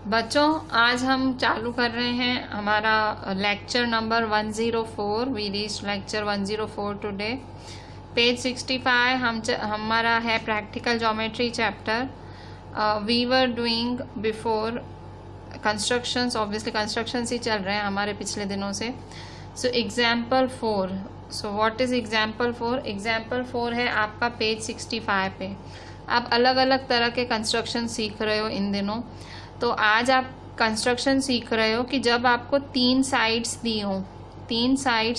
बच्चों आज हम चालू कर रहे हैं हमारा lecture number 104। We reach lecture 104 today. Page 65 हमारा है practical geometry chapter. We were doing before constructions, obviously constructions ही चल रहे हैं हमारे पिछले दिनों से। So example 4। So what is example 4? Example 4 है आपका पेज 65 पे। आप अलग अलग तरह के कंस्ट्रक्शन सीख रहे हो इन दिनों। तो आज आप कंस्ट्रक्शन सीख रहे हो कि जब आपको तीन साइड्स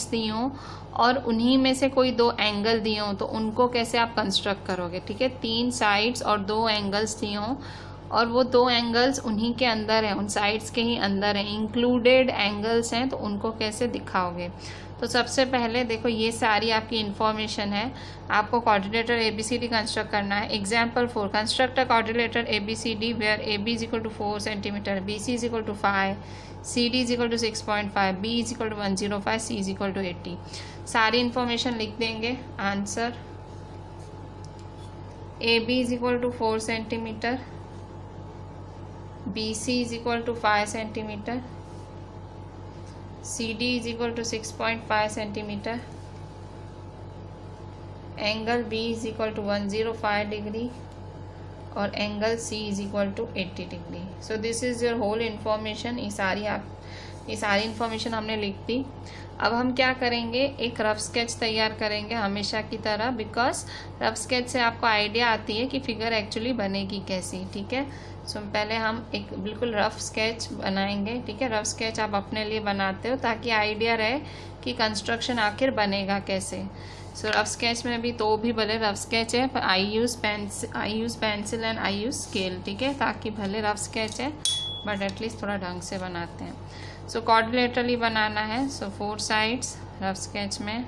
दी हों और उन्हीं में से कोई दो एंगल दिए हों तो उनको कैसे आप कंस्ट्रक्ट करोगे। ठीक है, तीन साइड्स और दो एंगल्स दिए हों और वो दो एंगल्स उन्हीं के अंदर हैं, उन साइड्स के ही अंदर हैं, इंक्लूडेड एंगल्स हैं, तो उनको कैसे दिखाओगे। तो सबसे पहले देखो, ये सारी आपकी इंफॉर्मेशन है। आपको क्वाड्रिलेटरल ABCD कंस्ट्रक्ट करना है। Example 4, construct a quadrilateral ABCD where AB is equal to 4 centimetre, BC is equal to 5, CD is equal to 6.5, B is equal to 105, C is equal to 80। सारी information लिख देंगे। Answer AB is equal to 4 centimetre, BC is equal to 5 centimeter, CD is equal to 6.5 centimeter, angle B is equal to 105 degree और angle C is equal to 80 degree. So this is your whole information. ये सारी information हमने लिख दी। अब हम क्या करेंगे, एक रफ स्केच तैयार करेंगे हमेशा की तरह, बिकॉज रफ स्केच से आपको आइडिया आती है कि फिगर एक्चुअली बनेगी कैसी। ठीक है, सो पहले हम एक बिल्कुल रफ स्केच बनाएंगे। ठीक है, रफ स्केच आप अपने लिए बनाते हो ताकि आइडिया रहे कि कंस्ट्रक्शन आखिर बनेगा कैसे। सो रफ स्केच में भी तो भी भले रफ स्केच है, पर I use pencil and I use scale. ठीक है, ताकि भले रफ स्केच है बट एटलीस्ट थोड़ा ढंग से बनाते हैं। सो क्वाड्रिलेटरली बनाना है। सो 4 साइड्स रफ स्केच में।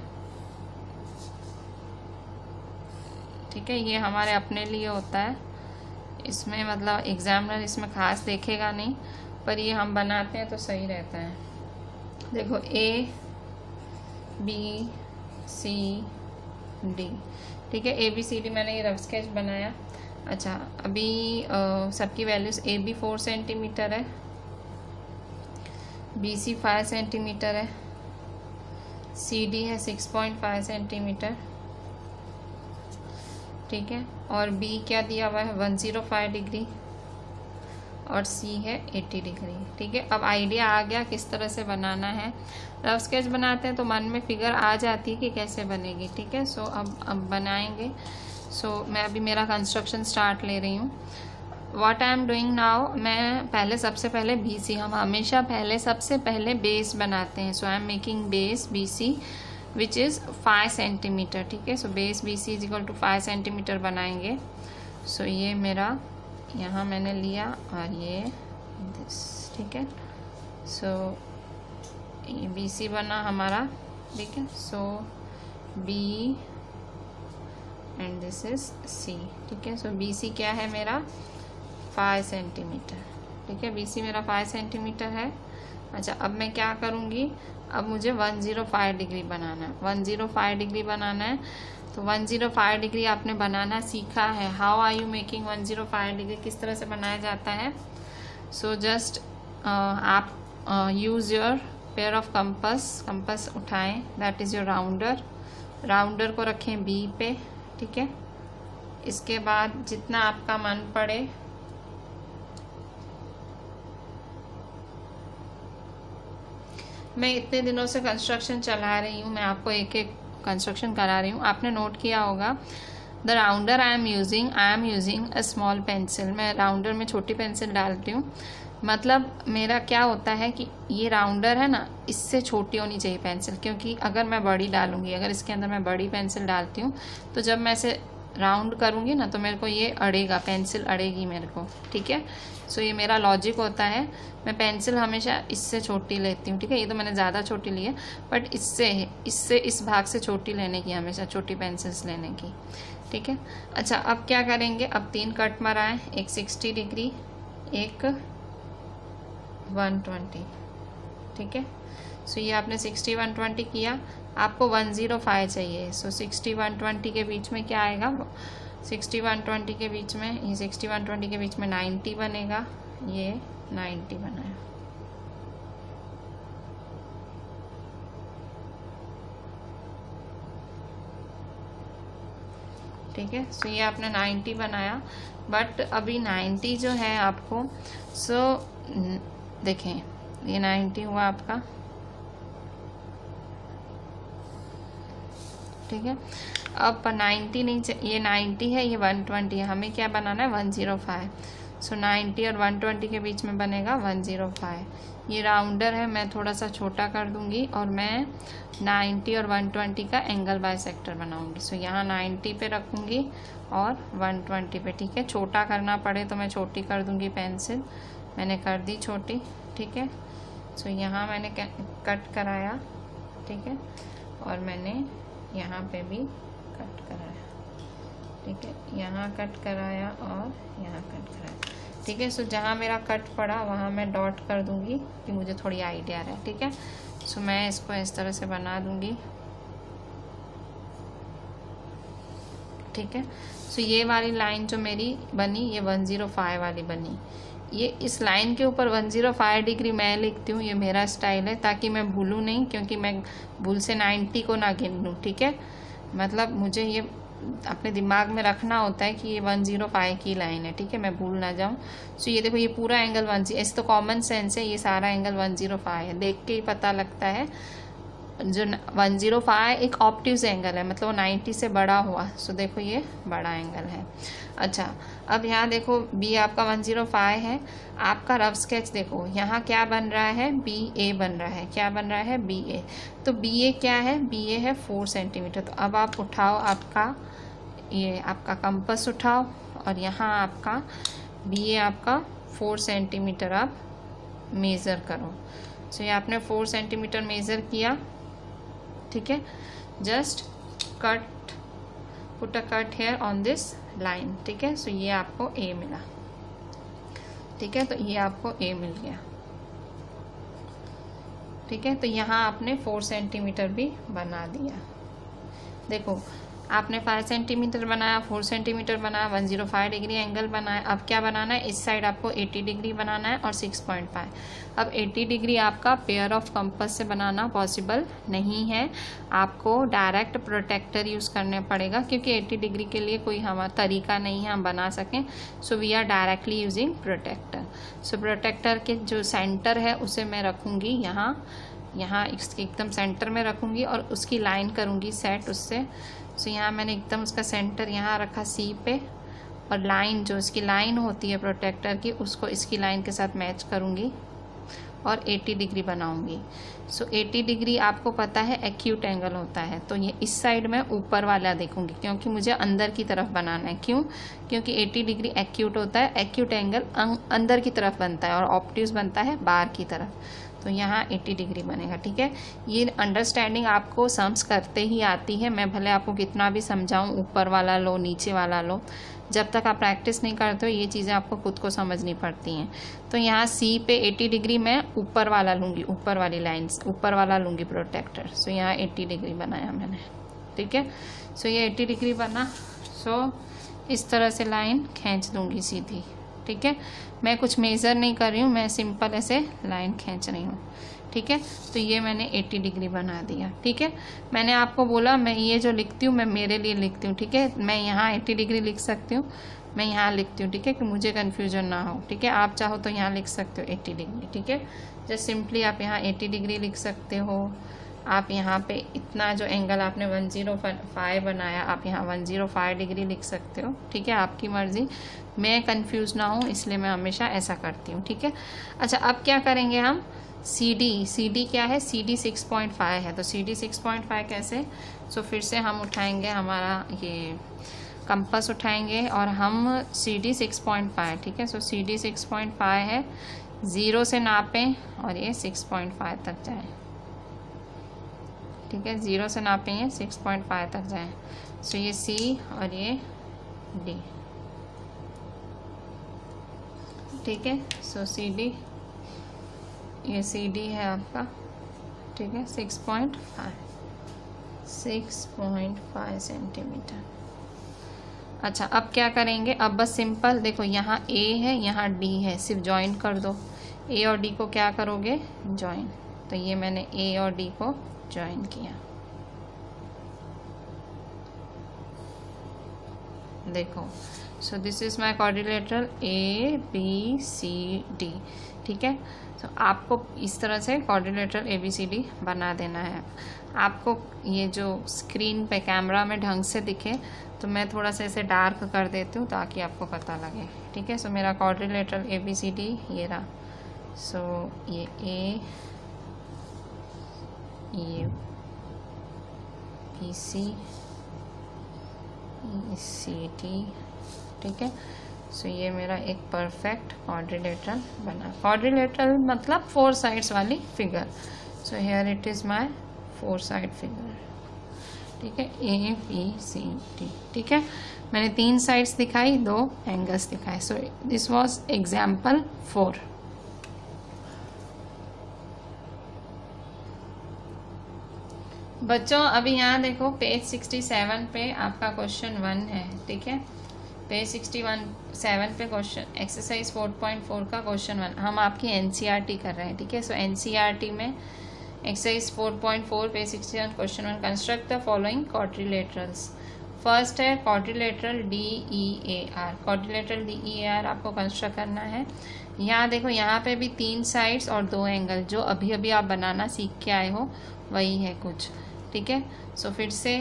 ठीक है, ये हमारे अपने लिए होता है, इसमें मतलब एग्जामिनर इसमें खास देखेगा नहीं, पर ये हम बनाते हैं तो सही रहता है। देखो A B C D। ठीक है, ABCD मैंने ये रफ स्केच बनाया। अच्छा, अभी सबकी वैल्यूज AB 4 सेंटीमीटर है, BC 5 सेंटीमीटर है, CD है 6.5 सेंटीमीटर। ठीक है, और B क्या दिया हुआ है 105 डिग्री और C है 80 डिग्री। ठीक है, अब आइडिया आ गया किस तरह से बनाना है। रफ स्केच बनाते हैं तो मन में फिगर आ जाती है कि कैसे बनेगी। ठीक है, सो अब बनाएंगे। सो मैं अभी मेरा कंस्ट्रक्शन स्टार्ट ले रही हूँ। What I am doing now, मैं सबसे पहले BC, हम हमेशा सबसे पहले बेस बनाते हैं। So I am making base BC which is 5 centimetre. ठीक है, so base BC is equal to 5 centimetre बनाएंगे। सो ये मेरा यहाँ मैंने लिया और ये दिस। ठीक है, सो ये BC बना हमारा। ठीक है, सो B and this is C। ठीक है, सो BC क्या है मेरा 5 सेंटीमीटर। ठीक है, BC मेरा 5 सेंटीमीटर है। अच्छा, अब मैं क्या करूँगी, अब मुझे 105 डिग्री बनाना है। 105 डिग्री बनाना है, तो 105 डिग्री आपने बनाना सीखा है। How are you making 105 degree, किस तरह से बनाया जाता है। सो जस्ट आप use your pair of compass उठाएं, दैट इज़ योर राउंडर को रखें B पे। ठीक है, इसके बाद जितना आपका मन पड़े मैं इतने दिनों से कंस्ट्रक्शन चला रही हूँ, मैं आपको एक एक कंस्ट्रक्शन करा रही हूँ। आपने नोट किया होगा the rounder I am using a small pencil. मैं राउंडर में छोटी पेंसिल डालती हूँ। मतलब मेरा क्या होता है कि ये राउंडर है ना, इससे छोटी होनी चाहिए पेंसिल, क्योंकि अगर मैं बड़ी डालूंगी, अगर इसके अंदर मैं बड़ी पेंसिल डालती हूँ तो जब मैं इसे राउंड करूँगी ना तो मेरे को ये अड़ेगा, पेंसिल अड़ेगी मेरे को। ठीक है, सो ये मेरा लॉजिक होता है। मैं पेंसिल हमेशा इससे छोटी लेती हूँ। ठीक है, ये तो मैंने ज़्यादा छोटी ली है, बट इससे इस भाग से छोटी लेने की, हमेशा छोटी पेंसिल्स लेने की। ठीक है, अच्छा अब क्या करेंगे, अब 3 कट मराएं, एक 60 डिग्री, एक 120। ठीक है, सो ये आपने 60 120 किया, आपको 105 चाहिए। सो 60 120 के बीच में क्या आएगा, 60 120 के बीच में, ये 60 120 के बीच में 90 बनेगा। ये 90 बनाया। ठीक है, सो ये आपने 90 बनाया। बट अभी 90 जो है आपको, सो देखें ये 90 हुआ आपका। ठीक है, अब 90 नहीं, ये 90 है, ये 120 है, हमें क्या बनाना है 105। सो 90 और 120 के बीच में बनेगा 105। ये राउंडर है, मैं थोड़ा सा छोटा कर दूंगी और मैं 90 और 120 का एंगल बाइसेक्टर बनाऊंगी। सो यहाँ 90 पे रखूंगी और 120 पे। ठीक है, छोटा करना पड़े तो मैं छोटी कर दूंगी पेंसिल, मैंने कर दी छोटी। ठीक है, सो यहाँ मैंने कट कराया। ठीक है, और मैंने यहाँ पे भी कट कराया। ठीक है, यहाँ कट कराया और यहाँ कट कराया। ठीक है, सो जहाँ मेरा कट पड़ा वहाँ मैं डॉट कर दूंगी कि मुझे थोड़ी आइडिया रहे। ठीक है, सो मैं इसको इस तरह से बना दूंगी। ठीक है, सो ये वाली लाइन जो मेरी बनी ये 105 वाली बनी। ये इस लाइन के ऊपर 105 डिग्री मैं लिखती हूँ, ये मेरा स्टाइल है ताकि मैं भूलूँ नहीं, क्योंकि मैं भूल से 90 को ना गिन लूँ। ठीक है, मतलब मुझे ये अपने दिमाग में रखना होता है कि ये 105 की लाइन है। ठीक है, मैं भूल ना जाऊँ। सो ये देखो, ये पूरा एंगल 1, ऐसे तो कॉमन सेंस है, ये सारा एंगल 105 है, देख के ही पता लगता है। जो 105 एक ऑप्टिव एंगल है, मतलब वो 90 से बड़ा हुआ। सो देखो ये बड़ा एंगल है। अच्छा, अब यहाँ देखो बी आपका 105 है। आपका रफ स्केच देखो, यहाँ क्या बन रहा है, BA बन रहा है। क्या बन रहा है, BA। तो BA क्या है, BA है 4 सेंटीमीटर। तो अब आप उठाओ आपका ये आपका कंपास उठाओ और यहाँ आपका BA आपका 4 सेंटीमीटर आप मेज़र करो। सो ये आपने 4 सेंटीमीटर मेज़र किया। ठीक है, just cut, put a cut here on this line. ठीक है, सो ये आपको A मिला। ठीक है, तो ये आपको A मिल गया। ठीक है, तो यहाँ आपने 4 सेंटीमीटर भी बना दिया। देखो आपने 5 सेंटीमीटर बनाया, 4 सेंटीमीटर बनाया, 105 डिग्री एंगल बनाया। अब क्या बनाना है, इस साइड आपको 80 डिग्री बनाना है और 6.5। अब 80 डिग्री आपका पेयर ऑफ कंपास से बनाना पॉसिबल नहीं है, आपको डायरेक्ट प्रोटेक्टर यूज़ करने पड़ेगा, क्योंकि 80 डिग्री के लिए कोई हमारा तरीका नहीं है हम बना सकें। So we are directly using protractor. So protractor के जो सेंटर है उसे मैं रखूँगी यहाँ इसके एकदम सेंटर में रखूँगी और उसकी लाइन करूँगी सेट उससे। सो यहाँ मैंने एकदम उसका सेंटर यहाँ रखा C पे, और लाइन जो इसकी लाइन होती है प्रोटेक्टर की उसको इसकी लाइन के साथ मैच करूँगी और 80 डिग्री बनाऊँगी। सो 80 डिग्री आपको पता है एक्यूट एंगल होता है, तो ये इस साइड में ऊपर वाला देखूँगी, क्योंकि मुझे अंदर की तरफ बनाना है। क्यों, क्योंकि 80 डिग्री एक्यूट होता है, एक्यूट एंगल अंदर की तरफ बनता है और ऑब्ट्यूज बनता है बाहर की तरफ। तो यहाँ 80 डिग्री बनेगा। ठीक है, ये अंडरस्टैंडिंग आपको सम्स करते ही आती है। मैं भले आपको कितना भी समझाऊँ, ऊपर वाला लो नीचे वाला लो, जब तक आप प्रैक्टिस नहीं करते हो ये चीज़ें आपको खुद को समझनी पड़ती हैं। तो यहाँ C पे 80 डिग्री मैं ऊपर वाला लूँगी, ऊपर वाली लाइन्स ऊपर वाला लूँगी प्रोटेक्टर। सो यहाँ 80 डिग्री बनाया मैंने। ठीक है, सो ये 80 डिग्री बना। सो इस तरह से लाइन खींच दूँगी सीधी। ठीक है, मैं कुछ मेज़र नहीं कर रही हूँ, मैं सिंपल ऐसे लाइन खींच रही हूँ। ठीक है, तो ये मैंने 80 डिग्री बना दिया। ठीक है, मैंने आपको बोला मैं ये जो लिखती हूँ मैं मेरे लिए लिखती हूँ। ठीक है, मैं यहाँ 80 डिग्री लिख सकती हूँ, मैं यहाँ लिखती हूँ। ठीक है, कि मुझे कन्फ्यूजन ना हो। ठीक है, आप चाहो तो यहाँ लिख सकते हो 80 डिग्री। ठीक है, जस्ट सिंपली आप यहाँ 80 डिग्री लिख सकते हो। आप यहाँ पे इतना जो एंगल आपने 105 बनाया, आप यहाँ 105 डिग्री लिख सकते हो। ठीक है, आपकी मर्ज़ी, मैं कंफ्यूज ना हूँ इसलिए मैं हमेशा ऐसा करती हूँ। ठीक है, अच्छा अब क्या करेंगे हम, CD क्या है, CD 6.5 है। तो CD 6.5 कैसे, सो फिर से हम उठाएंगे हमारा ये कंपास उठाएंगे और हम CD 6.5। ठीक है, सो CD 6.5 है, 0 से नापें और ये 6.5 तक जाए। ठीक है, 0 से नापें ये 6.5 तक जाए। सो ये C और ये D। ठीक है, सो CD, ये CD है आपका। ठीक है, 6.5 सेंटीमीटर। अच्छा अब क्या करेंगे, अब बस सिंपल देखो यहाँ ए है यहाँ डी है, सिर्फ ज्वाइन कर दो। ए और डी को क्या करोगे, ज्वाइन। तो ये मैंने ए और डी को ज्वाइन किया। देखो so this is my quadrilateral A B C D. ठीक है, तो आपको इस तरह से quadrilateral A B C D बना देना है। आपको ये जो स्क्रीन पे कैमरा में ढंग से दिखे तो मैं थोड़ा सा इसे डार्क कर देती हूँ ताकि आपको पता लगे। ठीक है, सो मेरा quadrilateral A B C D ये रहा। सो ये ए, ये बी सी, सी डी। ठीक है, सो ये मेरा एक परफेक्ट क्वाड्रिलेटरल बना। क्वाड्रिलेटरल मतलब 4 साइड्स वाली figure. So here it is my 4 side figure. ठीक है, ए बी सी डी। ठीक है, मैंने 3 साइड्स दिखाई, 2 एंगल्स दिखाए। सो दिस वाज एग्जाम्पल 4। बच्चों अभी यहाँ देखो पेज 67 पे आपका क्वेश्चन 1 है। ठीक है, पेज 67 पे क्वेश्चन एक्सरसाइज 4.4 का क्वेश्चन 1 हम आपकी एनसीईआरटी कर रहे हैं। ठीक है, सो एनसीईआरटी में exercise 4.4 page 61 question 1 construct the following quadrilaterals. First है quadrilateral D E A R. Quadrilateral D E A R आपको कंस्ट्रक्ट करना है। यहाँ देखो यहाँ पे भी 3 साइड्स और 2 एंगल, जो अभी अभी आप बनाना सीख के आए हो वही है कुछ। ठीक है, सो फिर से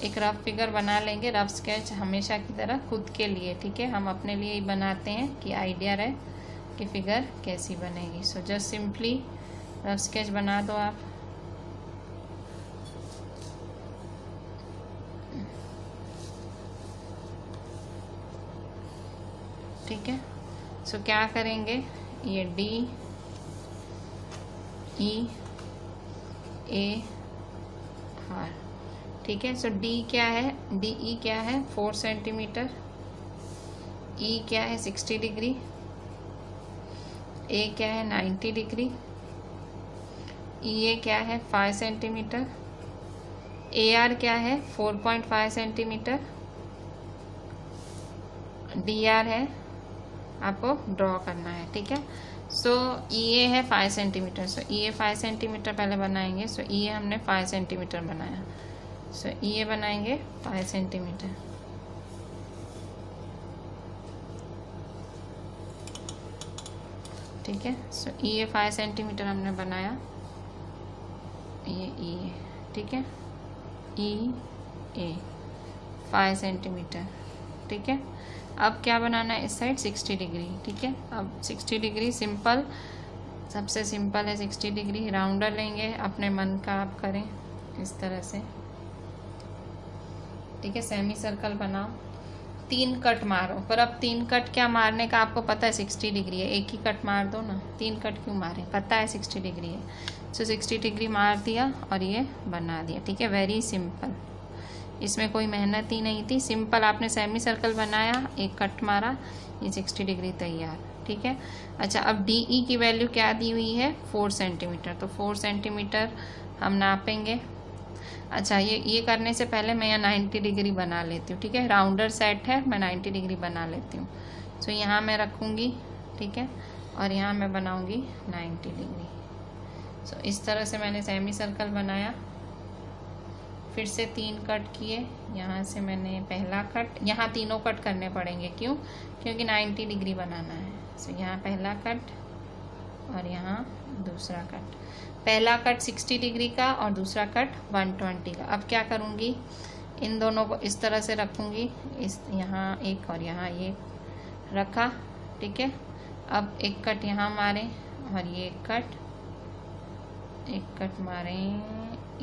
एक रफ फिगर बना लेंगे, रफ स्केच हमेशा की तरह खुद के लिए। ठीक है, हम अपने लिए ही बनाते हैं कि आइडिया रहे कि फिगर कैसी बनेगी। So just simply rough sketch बना दो आप। ठीक है, सो क्या करेंगे, ये डी ई ए आर। ठीक है, सो डी क्या है, डी ई क्या है 4 सेंटीमीटर, ई क्या है 60 डिग्री, ए क्या है 90 डिग्री, ई ए क्या है 5 सेंटीमीटर, ए आर क्या है 4.5 सेंटीमीटर, डी आर है आपको ड्रॉ करना है। ठीक है, सो ई ए है 5 सेंटीमीटर। सो ई ए 5 सेंटीमीटर पहले बनाएंगे। सो ई ए हमने 5 सेंटीमीटर बनाया। सो ई ए बनाएंगे 5 सेंटीमीटर। ठीक है, सो ई ए 5 सेंटीमीटर हमने बनाया, ये ई ए। ठीक है, ई ए 5 सेंटीमीटर। ठीक है, अब क्या बनाना है इस साइड 60 डिग्री। ठीक है, अब 60 डिग्री सिंपल, सबसे सिंपल है 60 डिग्री। राउंडर लेंगे, अपने मन का आप करें इस तरह से। ठीक है, सेमी सर्कल बनाओ, 3 कट मारो। पर अब 3 कट क्या मारने का आपको पता है 60 डिग्री है, एक ही कट मार दो ना, 3 कट क्यों मारे, पता है 60 डिग्री है। सो 60 डिग्री मार दिया और ये बना दिया। ठीक है, वेरी सिंपल, इसमें कोई मेहनत ही नहीं थी, सिंपल आपने सेमी सर्कल बनाया, एक कट मारा, ये 60 डिग्री तैयार। ठीक है, अच्छा अब डी ई की वैल्यू क्या दी हुई है 4 सेंटीमीटर। तो 4 सेंटीमीटर हम नापेंगे। अच्छा ये करने से पहले मैं यहाँ 90 डिग्री बना लेती हूँ। ठीक है, राउंडर सेट है, मैं 90 डिग्री बना लेती हूँ। सो यहाँ मैं रखूँगी। ठीक है, और यहाँ मैं बनाऊँगी 90 डिग्री। सो इस तरह से मैंने सेमी सर्कल बनाया, फिर से 3 कट किए। यहाँ से मैंने पहला कट, यहाँ तीनों कट करने पड़ेंगे, क्यों, क्योंकि 90 डिग्री बनाना है। सो यहाँ पहला कट और यहाँ दूसरा कट। पहला कट 60 डिग्री का और दूसरा कट 120 का। अब क्या करूँगी, इन दोनों को इस तरह से रखूँगी, इस यहाँ एक और यहाँ ये रखा। ठीक है, अब एक कट यहाँ मारें और ये एक कट मारें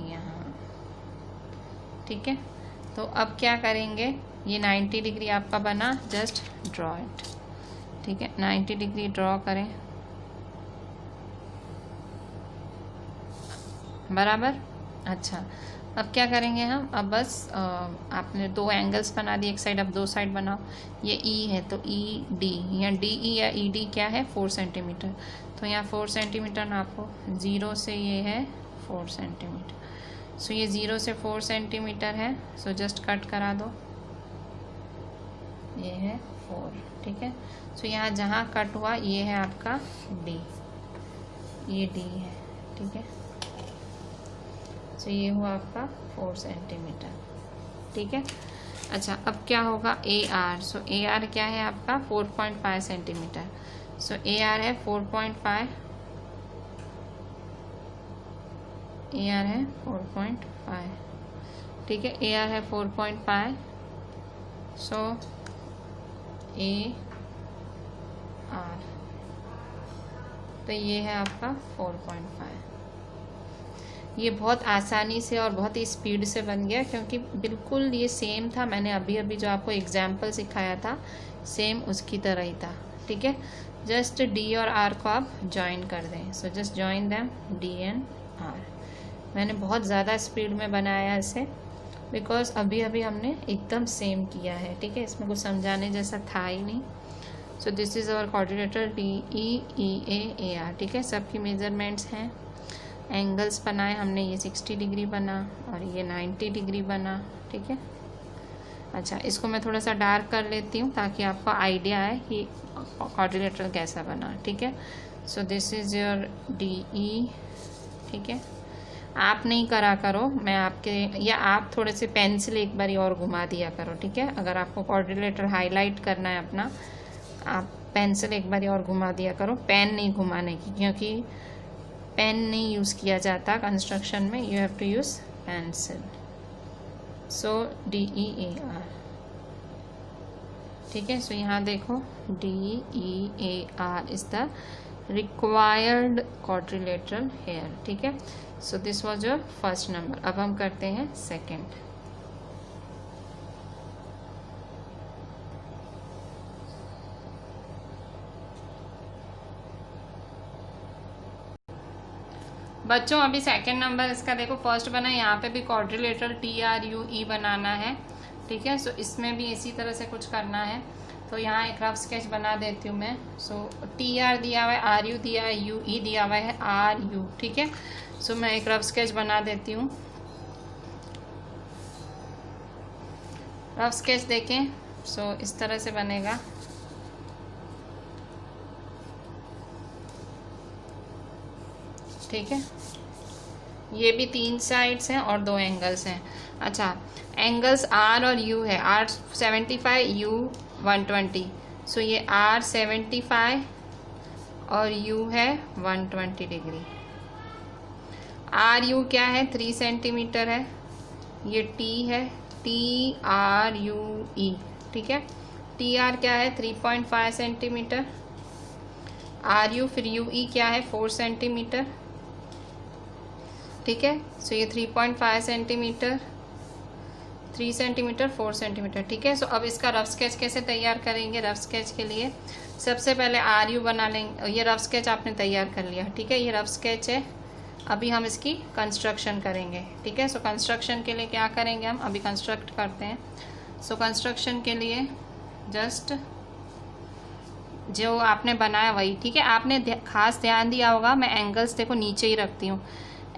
यहाँ। ठीक है, तो अब क्या करेंगे, ये 90 डिग्री आपका बना, जस्ट ड्रॉ इट। ठीक है, 90 डिग्री ड्रॉ करें बराबर। अच्छा अब क्या करेंगे हम, अब बस आपने 2 एंगल्स बना दिए एक साइड, अब 2 साइड बनाओ। ये ई है तो ई डी, यहाँ डी ई या ई डी क्या है 4 सेंटीमीटर। तो यहाँ 4 सेंटीमीटर नापो, 0 से ये है 4 सेंटीमीटर। सो ये 0 से 4 सेंटीमीटर है। सो जस्ट कट करा दो। ये है 4, ठीक है। सो यहाँ जहाँ कट हुआ ये है आपका D, ये D है, ठीक है। सो ये हुआ आपका 4 सेंटीमीटर, ठीक है। अच्छा, अब क्या होगा AR। सो AR क्या है आपका 4.5 सेंटीमीटर। सो AR है 4.5, AR है 4.5, ठीक है। AR है 4.5, सो AR, तो ये है आपका 4.5। ये बहुत आसानी से और बहुत ही स्पीड से बन गया, क्योंकि बिल्कुल ये सेम था। मैंने अभी अभी जो आपको एग्जाम्पल सिखाया था सेम उसकी तरह ही था, ठीक है। जस्ट D और R को आप ज्वाइन कर दें। So just join them D and R। मैंने बहुत ज़्यादा स्पीड में बनाया इसे, बिकॉज अभी अभी हमने एकदम सेम किया है, ठीक है। इसमें कुछ समझाने जैसा था ही नहीं। So this is our quadrilateral DE EA AR, ठीक है। सबकी मेजरमेंट्स हैं, एंगल्स बनाए हमने। ये 60 डिग्री बना और ये 90 डिग्री बना, ठीक है। अच्छा, इसको मैं थोड़ा सा डार्क कर लेती हूँ ताकि आपको आइडिया आए कि क्वाड्रिलेटरल कैसा बना, ठीक है। So this is your DE, ठीक है। आप नहीं करा करो, मैं आपके, या आप थोड़े से पेंसिल एक बारी और घुमा दिया करो, ठीक है। अगर आपको क्वाड्रिलेटरल हाईलाइट करना है अपना, आप पेंसिल एक बारी और घुमा दिया करो, पेन नहीं घुमाने की, क्योंकि पेन नहीं यूज़ किया जाता कंस्ट्रक्शन में। You have to use pencil. So DEAR, ठीक है। सो यहाँ देखो DEAR is the required quadrilateral here, ठीक है। So this was your first number. अब हम करते हैं सेकेंड। बच्चों अभी सेकंड नंबर इसका देखो, फर्स्ट बना, यहाँ पे भी क्वाड्रिलेटरल TRUE बनाना है, ठीक है। सो इसमें भी इसी तरह से कुछ करना है। तो यहाँ एक रफ स्केच बना देती हूँ मैं। सो TR दिया हुआ है, RU दिया है, UE दिया हुआ है, RU, ठीक है। सो मैं एक रफ स्केच बना देती हूँ। रफ स्केच देखें, सो इस तरह से बनेगा, ठीक है। ये भी 3 साइड्स हैं और 2 एंगल्स हैं। अच्छा, एंगल्स R और U है। R 75, U 120। सो ये R 75 और U है 120 डिग्री। RU क्या है 3 सेंटीमीटर है। ये T है, TRUE, ठीक है। TR क्या है 3.5 सेंटीमीटर। RU फिर UE क्या है 4 सेंटीमीटर, ठीक है। सो ये 3.5 सेंटीमीटर, 3 सेंटीमीटर, 4 सेंटीमीटर, ठीक है। सो अब इसका रफ स्केच कैसे तैयार करेंगे। रफ स्केच के लिए सबसे पहले RU बना लेंगे। ये रफ स्केच आपने तैयार कर लिया, ठीक है। ये रफ स्केच है। अभी हम इसकी कंस्ट्रक्शन करेंगे, ठीक है। सो कंस्ट्रक्शन के लिए क्या करेंगे, हम अभी कंस्ट्रक्ट करते हैं। सो कंस्ट्रक्शन के लिए जस्ट जो आपने बनाया वही, ठीक है। आपने खास ध्यान दिया होगा, मैं एंगल्स देखो नीचे ही रखती हूँ।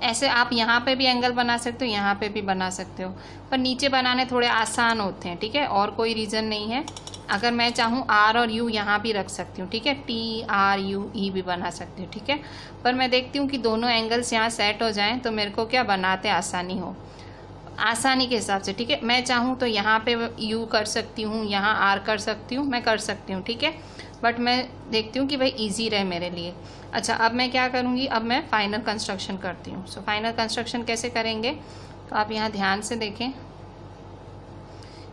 ऐसे आप यहाँ पे भी एंगल बना सकते हो, यहाँ पे भी बना सकते हो, पर नीचे बनाने थोड़े आसान होते हैं, ठीक है। और कोई रीज़न नहीं है। अगर मैं चाहूँ R और U यहाँ भी रख सकती हूँ, ठीक है। TRUE भी बना सकती हूँ, ठीक है। पर मैं देखती हूँ कि दोनों एंगल्स यहाँ सेट हो जाएं तो मेरे को क्या बनाते आसानी हो, आसानी के हिसाब से, ठीक है। मैं चाहूँ तो यहाँ पे U कर सकती हूँ, यहाँ R कर सकती हूँ, मैं कर सकती हूँ, ठीक है। बट मैं देखती हूँ कि भाई इजी रहे मेरे लिए। अच्छा, अब मैं क्या करूँगी, अब मैं फाइनल कंस्ट्रक्शन करती हूँ। सो फाइनल कंस्ट्रक्शन कैसे करेंगे, तो आप यहाँ ध्यान से देखें।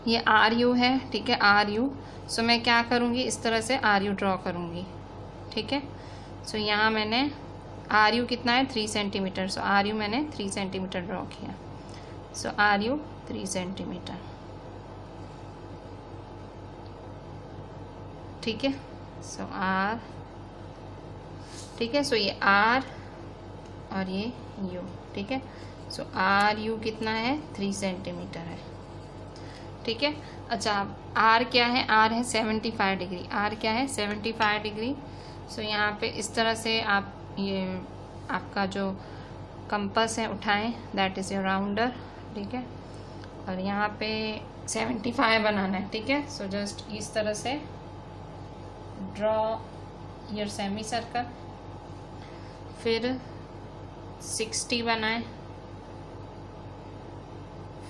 ये RU है, ठीक है, RU। सो मैं क्या करूँगी, इस तरह से RU ड्रॉ करूँगी, ठीक है। सो यहाँ मैंने RU कितना है 3 सेंटीमीटर। सो RU मैंने 3 सेंटीमीटर ड्रॉ किया। सो RU 3 सेंटीमीटर, ठीक है। सो R, ठीक है। सो ये R और ये U, ठीक है। सो RU कितना है 3 सेंटीमीटर है, ठीक है। अच्छा, R क्या है, R है 75 डिग्री। R क्या है 75 डिग्री। सो यहाँ पे इस तरह से आप ये आपका जो कंपास है उठाएं, दैट इज़ योर राउंडर, ठीक है। और यहाँ पे 75 बनाना है, ठीक है। सो जस्ट इस तरह से ड्रॉ योर सेमी सर्कल, फिर 60 बनाएं,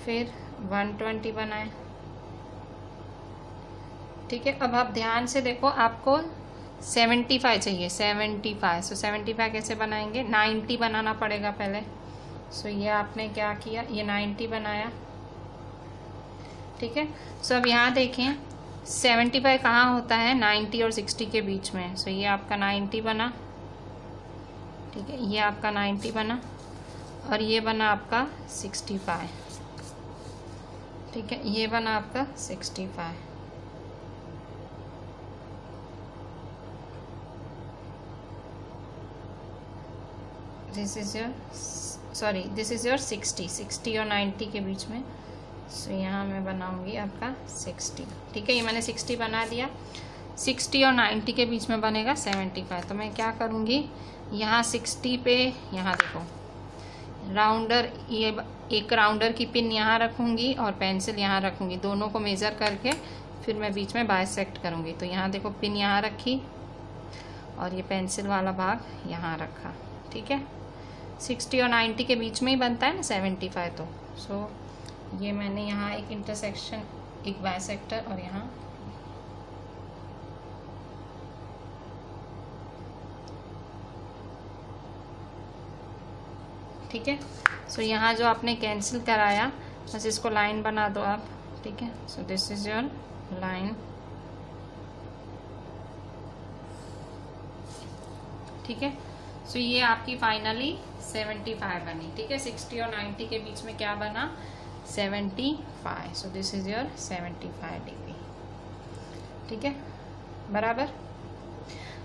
फिर 120 बनाएं, ठीक है। अब आप ध्यान से देखो, आपको 75 चाहिए, 75। सो 75 कैसे बनाएंगे, 90 बनाना पड़ेगा पहले। सो ये आपने क्या किया, ये 90 बनाया, ठीक है। सो अब यहाँ देखें 75 कहाँ होता है, 90 और 60 के बीच में। सो ये आपका 90 बना, ठीक है, ये आपका 90 बना, और ये बना आपका 65, ठीक है, ये बना आपका 65। दिस इज योर 60 और 90 के बीच में। सो यहाँ मैं बनाऊंगी आपका 60, ठीक है। ये मैंने 60 बना दिया, 60 और 90 के बीच में बनेगा 75। तो मैं क्या करूँगी, यहाँ 60 पे, यहाँ देखो राउंडर, ये एक राउंडर की पिन यहाँ रखूँगी और पेंसिल यहाँ रखूँगी, दोनों को मेज़र करके फिर मैं बीच में बाइसेक्ट करूँगी। तो यहाँ देखो पिन यहाँ रखी और ये पेंसिल वाला भाग यहाँ रखा, ठीक है। 60 और 90 के बीच में ही बनता है ना 75। तो सो ये मैंने यहाँ एक इंटरसेक्शन, एक बाइसेक्टर और यहाँ, ठीक है। सो यहाँ जो आपने कैंसिल कराया, बस इसको लाइन बना दो आप, ठीक है। So this is your line, ठीक है। सो ये आपकी फाइनली 75 बनी, ठीक है। 60 और 90 के बीच में क्या बना, 75। सो दिस इज योर 75 डिग्री, ठीक है, बराबर।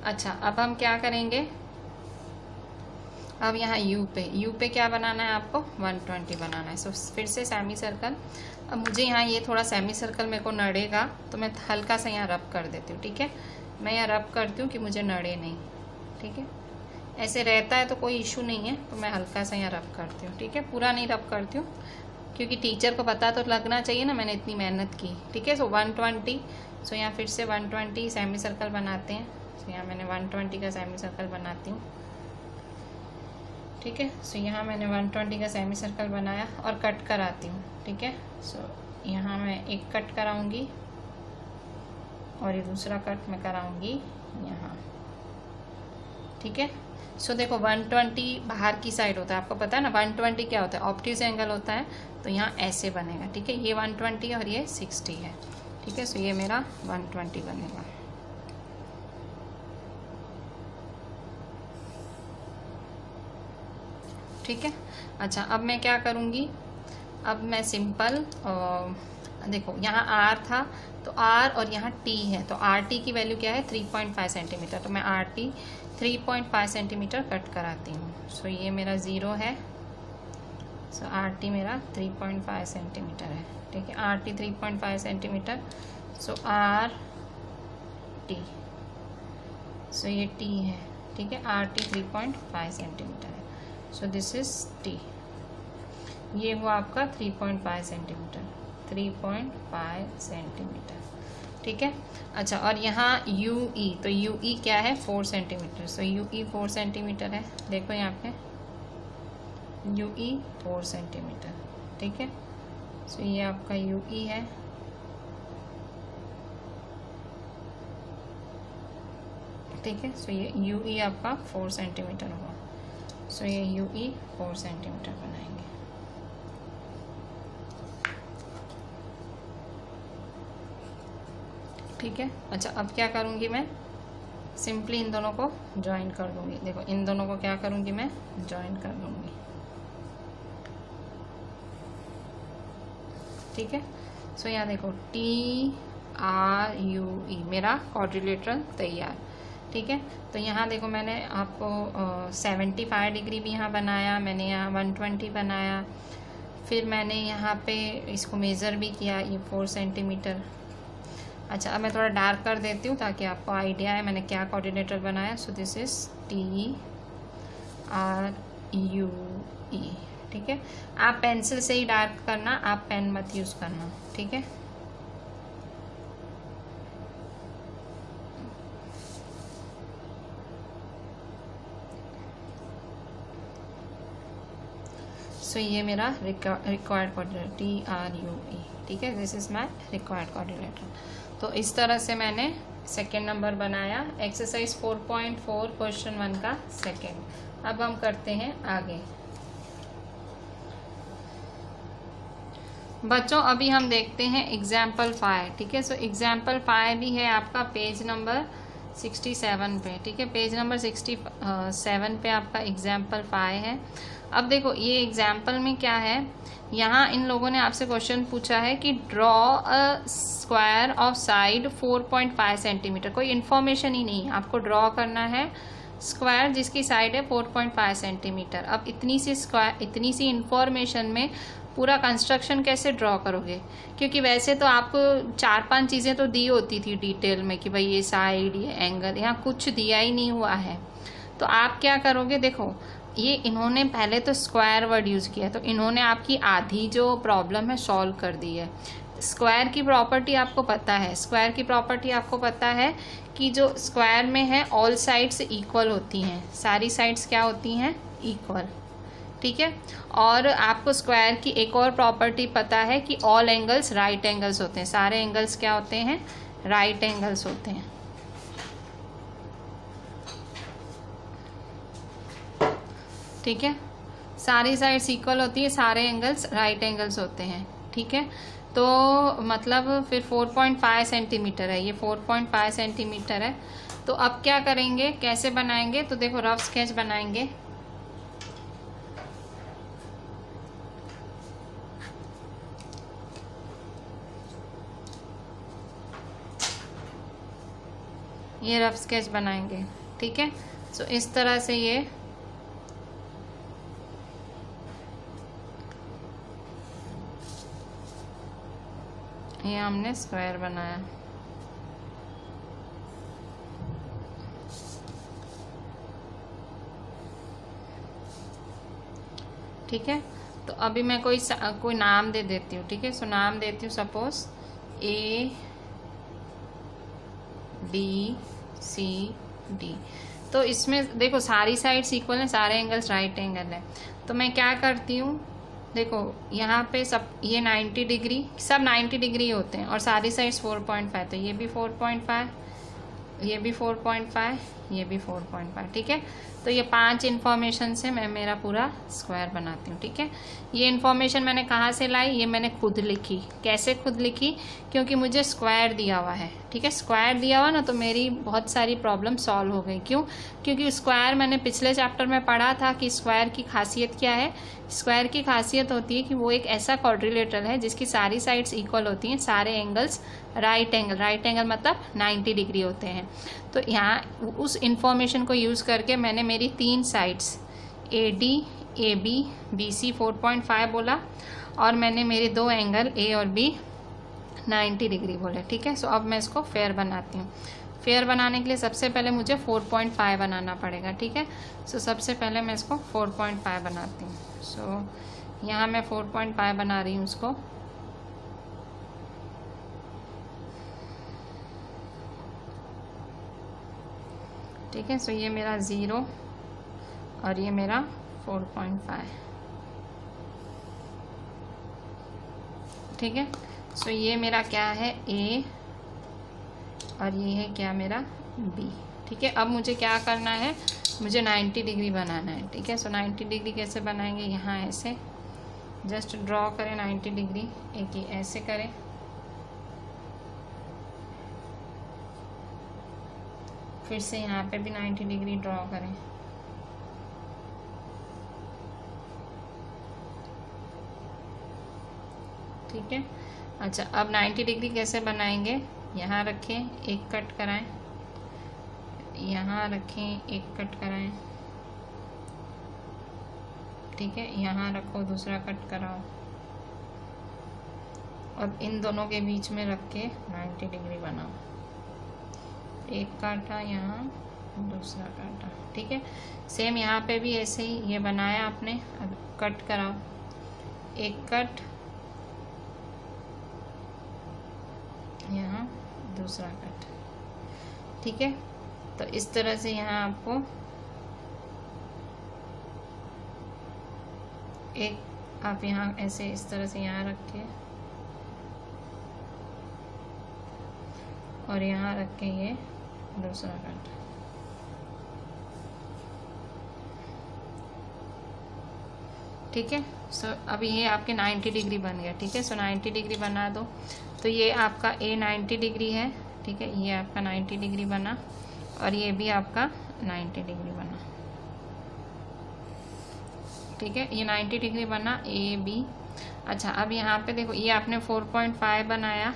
अच्छा, अब हम क्या करेंगे, अब यहाँ यू पे क्या बनाना है आपको, 120 बनाना है। सो फिर से सेमी सर्कल। अब मुझे यहाँ ये थोड़ा सेमी सर्कल मेरे को नड़ेगा, तो मैं हल्का सा यहाँ रब कर देती हूँ, ठीक है। मैं यहाँ रब करती हूँ कि मुझे नड़े नहीं, ठीक है। ऐसे रहता है तो कोई इशू नहीं है, तो मैं हल्का सा यहाँ रब करती हूँ, ठीक है। पूरा नहीं रब करती हूँ, क्योंकि टीचर को पता तो लगना चाहिए ना मैंने इतनी मेहनत की, ठीक है। सो 120। सो यहाँ फिर से 120 सेमी सर्कल बनाते हैं। सो यहाँ मैंने 120 का सेमी सर्कल बनाती हूँ, ठीक है। सो यहाँ मैंने 120 का सेमी सर्कल बनाया और कट कराती हूँ, ठीक है। सो यहाँ मैं एक कट कराऊंगी और ये दूसरा कट मैं कराऊंगी यहाँ, ठीक है। सो देखो 120 बाहर की साइड होता है, आपको पता है ना 120 क्या होता है, ऑब्ट्यूज एंगल होता है। तो यहाँ ऐसे बनेगा, ठीक है। ये 120 और ये 60 है, ठीक है। सो ये मेरा 120 बनेगा, ठीक है। अच्छा, अब मैं क्या करूँगी, अब मैं सिंपल देखो यहाँ आर था, तो आर और यहाँ टी है, तो आर टी की वैल्यू क्या है, 3.5 सेंटीमीटर। तो मैं आर टी 3.5 सेंटीमीटर कट कराती हूँ। सो ये मेरा 0 है। सो आर टी मेरा 3.5 सेंटीमीटर है, ठीक है। R T 3.5 centimetre. So R T, so ये टी है, ठीक है। आर टी 3.5 सेंटीमीटर है। So this is T. ये हुआ आपका 3.5 सेंटीमीटर, 3.5 सेंटीमीटर, ठीक है। अच्छा, और यहाँ यू ई, तो यू ई क्या है, 4 centimetre. So you E 4 centimetre है, देखो यहाँ पे यू ई 4 सेंटीमीटर, ठीक है। सो ये आपका यू ई है, ठीक है। सो ये यू ई आपका 4 सेंटीमीटर हुआ। सो ये यू ई 4 सेंटीमीटर बनाएंगे, ठीक है। अच्छा, अब क्या करूँगी मैं, सिंपली इन दोनों को ज्वाइन कर दूँगी। देखो इन दोनों को क्या करूँगी मैं, ज्वाइन कर दूँगी, ठीक है। सो यहाँ देखो टी आर यू ई, मेरा क्वाड्रिलेटरल तैयार, ठीक है। तो यहाँ देखो मैंने आपको 75 डिग्री भी यहाँ बनाया, मैंने यहाँ 120 बनाया, फिर मैंने यहाँ पे इसको मेज़र भी किया, ये 4 सेंटीमीटर। अच्छा, अब मैं थोड़ा डार्क कर देती हूँ ताकि आपको आइडिया है मैंने क्या कोऑर्डिनेटर बनाया। सो this is T R you ई, ठीक है। आप पेंसिल से ही डार्क करना, आप पेन मत यूज़ करना, ठीक है। सो ये मेरा रिक्वायर्ड कोऑर्डिनेटर TRUE, ठीक है, this is my required coordinator. तो इस तरह से मैंने सेकेंड नंबर बनाया, एक्सरसाइज 4.4 क्वेश्चन 1 का सेकेंड। अब हम करते हैं आगे। बच्चों अभी हम देखते हैं एग्जाम्पल 5, ठीक है। सो एग्जाम्पल 5 भी है आपका पेज नंबर 67 पे, ठीक है, पेज नंबर 67 पे आपका एग्जाम्पल 5 है। अब देखो ये एग्जाम्पल में क्या है, यहाँ इन लोगों ने आपसे क्वेश्चन पूछा है कि draw a square of side 4.5 centimetre. कोई इन्फॉर्मेशन ही नहीं, आपको ड्रॉ करना है स्क्वायर जिसकी साइड है 4.5 सेंटीमीटर। अब इतनी सी इंफॉर्मेशन में पूरा कंस्ट्रक्शन कैसे ड्रॉ करोगे, क्योंकि वैसे तो आपको 4-5 चीज़ें तो दी होती थी डिटेल में कि भाई ये साइड, ये एंगल, यहाँ कुछ दिया ही नहीं हुआ है। तो आप क्या करोगे, देखो ये इन्होंने पहले तो स्क्वायर वर्ड यूज़ किया, तो इन्होंने आपकी आधी जो प्रॉब्लम है सॉल्व कर दी है। स्क्वायर की प्रॉपर्टी आपको पता है, स्क्वायर की प्रॉपर्टी आपको पता है कि जो स्क्वायर में है ऑल साइड्स इक्वल होती हैं, सारी साइड्स क्या होती हैं, इक्वल, ठीक है। और आपको स्क्वायर की एक और प्रॉपर्टी पता है कि ऑल एंगल्स राइट एंगल्स होते हैं, सारे एंगल्स क्या होते हैं, राइट एंगल्स होते हैं, ठीक है। सारी साइड्स इक्वल होती है, सारे एंगल्स राइट एंगल्स होते हैं, ठीक है। तो मतलब फिर 4.5 सेंटीमीटर है, ये 4.5 सेंटीमीटर है। तो अब क्या करेंगे, कैसे बनाएंगे, तो देखो रफ स्केच बनाएंगे। ये रफ स्केच बनाएंगे, ठीक है। सो इस तरह से ये हमने स्क्वायर बनाया, ठीक है। तो अभी मैं कोई नाम दे देती हूँ, ठीक है। सो नाम देती हूँ सपोज ABCD। तो इसमें देखो सारी साइड्स इक्वल हैं, सारे एंगल्स राइट एंगल है। तो मैं क्या करती हूँ, देखो यहाँ पे सब ये 90 डिग्री, सब 90 डिग्री होते हैं और सारी साइड्स 4.5, तो ये भी 4.5, ये भी 4.5, ये भी 4.5, ठीक है। तो ये 5 इन्फॉर्मेशन से मैं मेरा पूरा स्क्वायर बनाती हूँ, ठीक है। ये इन्फॉर्मेशन मैंने कहाँ से लाई, ये मैंने खुद लिखी। कैसे खुद लिखी, क्योंकि मुझे स्क्वायर दिया हुआ है, ठीक है। स्क्वायर दिया हुआ ना, तो मेरी बहुत सारी प्रॉब्लम सॉल्व हो गई। क्यों, क्योंकि स्क्वायर मैंने पिछले चैप्टर में पढ़ा था कि स्क्वायर की खासियत क्या है। स्क्वायर की खासियत होती है कि वो एक ऐसा क्वाड्रिलेटरल है जिसकी सारी साइड्स इक्वल होती हैं, सारे एंगल्स राइट एंगल मतलब 90 डिग्री होते हैं। तो यहाँ उस इंफॉर्मेशन को यूज़ करके मैंने मेरी 3 साइड्स AD AB BC 4.5 बोला, और मैंने मेरे 2 एंगल A और B 90 डिग्री बोले, ठीक है। सो अब मैं इसको फेयर बनाती हूँ। फेयर बनाने के लिए सबसे पहले मुझे 4.5 बनाना पड़ेगा, ठीक है। सो सबसे पहले मैं इसको 4.5 बनाती हूँ। सो यहाँ मैं 4.5 बना रही हूँ इसको, ठीक है। सो ये मेरा 0 और ये मेरा 4.5, ठीक है। सो ये मेरा क्या है, A, और ये है क्या मेरा B, ठीक है। अब मुझे क्या करना है, मुझे 90 डिग्री बनाना है, ठीक है। सो 90 डिग्री कैसे बनाएंगे, यहाँ ऐसे जस्ट ड्रॉ करें 90 डिग्री, एक ही ऐसे करें, फिर से यहाँ पे भी 90 डिग्री ड्रॉ करें, ठीक है। अच्छा, अब 90 डिग्री कैसे बनाएंगे, यहाँ रखें, एक कट कराएं, यहाँ रखें, एक कट कराएं, ठीक है। यहाँ रखो, दूसरा कट कराओ, और इन दोनों के बीच में रख के 90 डिग्री बनाओ। एक काटा यहाँ, दूसरा काटा, ठीक है। सेम यहाँ पे भी ऐसे ही ये बनाया आपने। अब कट कराओ, एक कट, यहाँ दूसरा कट, ठीक है। तो इस तरह से यहाँ आपको एक आप यहाँ ऐसे इस तरह से यहाँ रख के और यहाँ रख के ये दूसरा कट। ठीक है। सो अभी ये आपके 90 डिग्री बन गया। ठीक है। सो 90 डिग्री बना दो। तो ये आपका ए 90 डिग्री है। ठीक है, ये आपका 90 डिग्री बना और ये भी आपका 90 डिग्री बना। ठीक है, ये 90 डिग्री बना ए बी। अच्छा, अब यहाँ पे देखो, ये आपने 4.5 बनाया,